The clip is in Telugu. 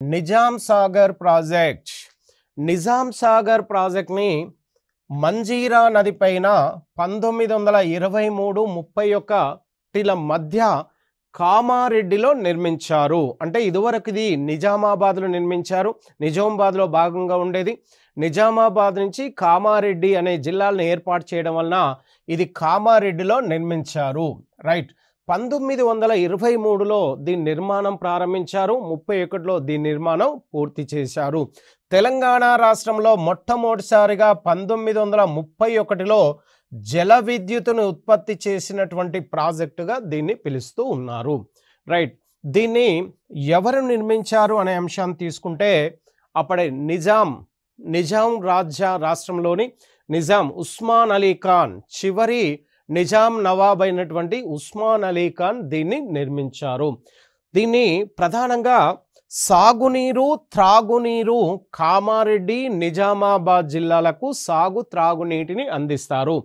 నిజాం సాగర్ ప్రాజెక్ట్. నిజాం సాగర్ ప్రాజెక్ట్ని మంజీరా నది పైన 1923-31 మధ్య కామారెడ్డిలో నిర్మించారు. అంటే ఇదివరకు ఇది నిజామాబాద్లో నిర్మించారు. నిజామాబాద్లో భాగంగా ఉండేది. నిజామాబాద్ నుంచి కామారెడ్డి అనే జిల్లాలను ఏర్పాటు చేయడం వలన ఇది కామారెడ్డిలో నిర్మించారు. రైట్. 1923లో దీని నిర్మాణం ప్రారంభించారు. 31లో దీని నిర్మాణం పూర్తి చేశారు. తెలంగాణ రాష్ట్రంలో మొట్టమొదటిసారిగా 1931లో జల విద్యుత్తును ఉత్పత్తి చేసినటువంటి ప్రాజెక్టుగా దీన్ని పిలుస్తూ ఉన్నారు. రైట్. దీన్ని ఎవరు నిర్మించారు అనే అంశాన్ని తీసుకుంటే అప్పుడే నిజాం రాష్ట్రంలోని నిజాం ఉస్మాన్ అలీ ఖాన్, చివరి నిజాం నవాబ్ అయినటువంటి ఉస్మాన్ అలీ ఖాన్ దీన్ని నిర్మించారు. దీన్ని ప్రధానంగా సాగునీరు, త్రాగునీరు కామారెడ్డి, నిజామాబాద్ జిల్లాలకు త్రాగునీటిని అందిస్తారు.